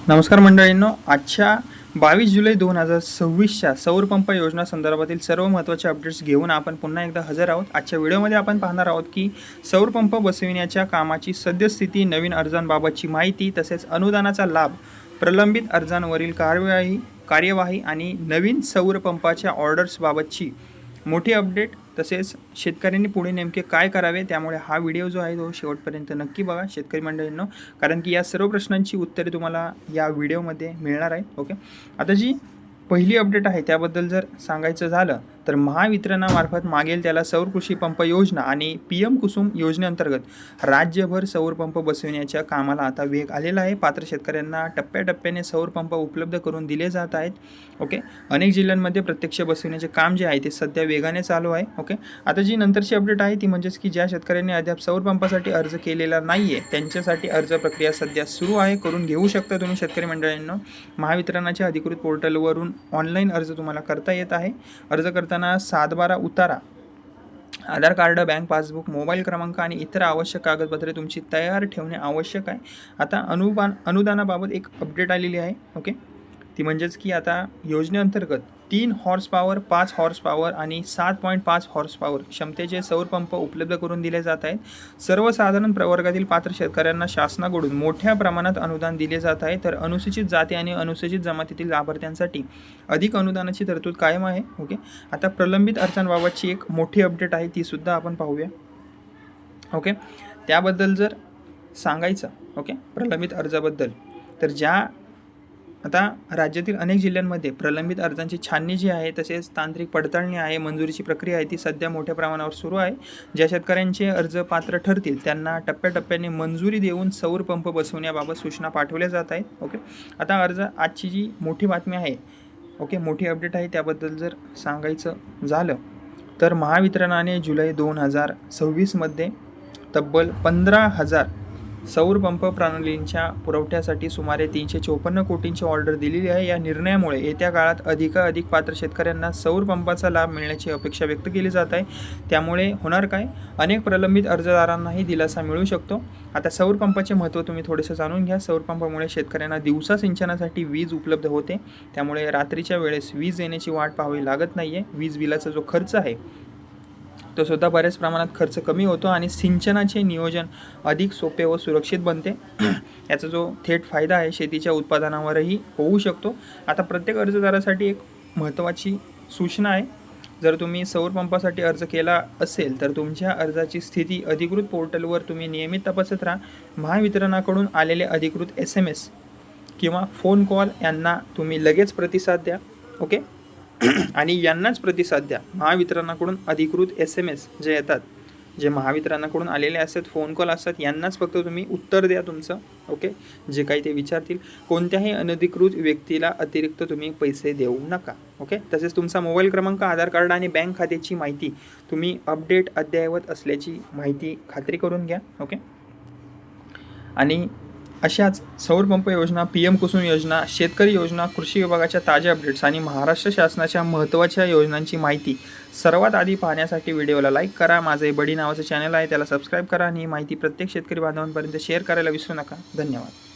नमस्कार मंडळींनो, आजच्या 22 जुलै 2026च्या सौर पंप योजना संदर्भातील सर्व महत्त्वाचे अपडेट्स घेऊन आपण पुन्हा एकदा हजर आहोत। आजच्या व्हिडिओमध्ये आपण पाहणार आहोत की सौर पंप बसविण्याच्या कामाची सद्यस्थिती, नवीन अर्जांबाबतची माहिती, तसेच अनुदानाचा लाभ, प्रलंबित अर्जांवरील कार्यवाही आणि नवीन सौर पंपाच्या ऑर्डर्सबाबतची मोठी अपडेट, तसेच शेतकऱ्यांनी पुढे नेमके काय करावे, त्यामुळे हा व्हिडिओ जो आहे तो शेवटपर्यंत नक्की बघा शेतकरी मंडळींनो, कारण की या सर्व प्रश्नांची उत्तरे तुम्हाला या व्हिडिओमध्ये मिळणार आहे। ओके, आता जी पहिली अपडेट आहे त्याबद्दल जर सांगायचं झालं तर महावितरणामार्फत मागेल त्याला सौर कृषी पंप योजना आणि PM कुसुम योजनेअंतर्गत राज्यभर सौर पंप बसविण्याच्या कामाला आता वेग आलेला आहे। पात्र शेतकऱ्यांना टप्प्याटप्प्याने सौर पंप उपलब्ध करून दिले जात आहेत। ओके, अनेक जिल्ह्यांमध्ये प्रत्यक्ष बसविण्याचे काम जे आहे ते सध्या वेगाने चालू आहे। ओके, आता जी नंतरची अपडेट आहे ती म्हणजेच की ज्या शेतकऱ्यांनी अद्याप सौर पंपासाठी अर्ज केलेला नाही आहे त्यांच्यासाठी अर्ज प्रक्रिया सध्या सुरू आहे, करून घेऊ शकता तुम्ही शेतकरी मंडळींनो। महावितरणाच्या अधिकृत पोर्टलवरून ऑनलाईन अर्ज तुम्हाला करता येत आहे। अर्ज करताना 7/12 उतारा, आधार कार्ड, बँक पासबुक, मोबाईल क्रमांक आणि इतर आवश्यक कागदपत्रे तुमची तयार ठेवणे आवश्यक आहे। आता अनुदानाबाबत एक अपडेट आलेली आहे। ओके, ती म्हणजेच की आता योजनेअंतर्गत 3 हॉर्स पॉवर, 5 हॉर्स पॉवर आणि 7.5 हॉर्स पॉवर क्षमतेचे सौर पंप उपलब्ध करून दिले जात आहेत। सर्वसाधारण प्रवर्गातील पात्र शेतकऱ्यांना शासनाकडून मोठ्या प्रमाणात अनुदान दिले जात आहे, तर अनुसूचित जाती आणि अनुसूचित जमातीतील लाभार्थ्यांसाठी अधिक अनुदानाची तरतूद कायम आहे। ओके, आता प्रलंबित अर्जांबाबतची एक मोठी अपडेट आहे ती सुद्धा आपण पाहूया। ओके, त्याबद्दल जर सांगायचं, ओके, प्रलंबित अर्जाबद्दल तर ज्या आता राज्यातील अनेक जिल्ह्यांमध्ये प्रलंबित अर्जांची छाननी जी आहे, तसेच तांत्रिक पडताळणी आहे, मंजुरीची प्रक्रिया आहे ती सध्या मोठ्या प्रमाणावर सुरू आहे। ज्या शेतकऱ्यांचे अर्ज पात्र ठरतील त्यांना टप्प्याटप्प्याने मंजुरी देऊन सौर पंप बसवण्याबाबत सूचना पाठवल्या जात आहेत। ओके, आता आजची जी मोठी बातमी आहे, ओके, मोठी अपडेट आहे त्याबद्दल जर सांगायचं झालं तर महावितरणाने जुलै 2026मध्ये तब्बल 15,000 सौर पंप प्रणालींच्या पुरवठ्यासाठी सुमारे 354 कोटींची ऑर्डर दिलेली आहे। या निर्णयामुळे येत्या काळात अधिकाधिक पात्र शेतकऱ्यांना सौर पंपाचा लाभ मिळण्याची अपेक्षा व्यक्त केली जात आहे। त्यामुळे होणार काय, अनेक प्रलंबित अर्जदारांनाही दिलासा मिळू शकतो। आता सौर पंपाचे महत्त्व तुम्ही थोडेसे जाणून घ्या। सौर पंपामुळे शेतकऱ्यांना दिवसा सिंचनासाठी वीज उपलब्ध होते, त्यामुळे रात्रीच्या वेळेस वीज येण्याची वाट पाहावी लागत नाही आहे। वीज बिलाचा जो खर्च आहे तो सुद्धा बऱ्याच प्रमाणात खर्च कमी होतो आणि सिंचनाचे नियोजन अधिक सोपे व सुरक्षित बनते। याचा जो थेट फायदा आहे शेतीच्या उत्पादनावरही होऊ शकतो। आता प्रत्येक अर्जदारासाठी एक महत्त्वाची सूचना आहे, जर तुम्ही सौर पंपासाठी अर्ज केला असेल तर तुमच्या अर्जाची स्थिती अधिकृत पोर्टलवर तुम्ही नियमित तपासत राहा। महावितरणाकडून आलेले अधिकृत SMS किंवा फोन कॉल यांना तुम्ही लगेच प्रतिसाद द्या। ओके, आणि यांनाच प्रतिसाद द्या। महावितरणाकडून अधिकृत SMS जे येतात, जे महावितरणाकडून आलेले असतात, फोन कॉल असतात, यांनाच फक्त तुम्ही उत्तर द्या तुमचं। ओके, जे काही ते विचारतील, कोणत्याही अनधिकृत व्यक्तीला अतिरिक्त तुम्ही पैसे देऊ नका। ओके, तसेच तुमचा मोबाईल क्रमांक, आधार कार्ड आणि बँक खात्याची माहिती तुम्ही अद्ययावत असल्याची माहिती खात्री करून घ्या। ओके, आणि अशाच सौर पंप योजना, PM कुसुम योजना, शेतकरी योजना, कृषी विभागाच्या ताज्या अपडेट्स आणि महाराष्ट्र शासनाच्या महत्त्वाच्या योजनांची माहिती सर्वात आधी पाहण्यासाठी व्हिडिओला लाईक करा। माझे बडी नावाचं चॅनल आहे त्याला सबस्क्राईब करा आणि ही माहिती प्रत्येक शेतकरी बांधवांपर्यंत शेअर करायला विसरू नका। धन्यवाद।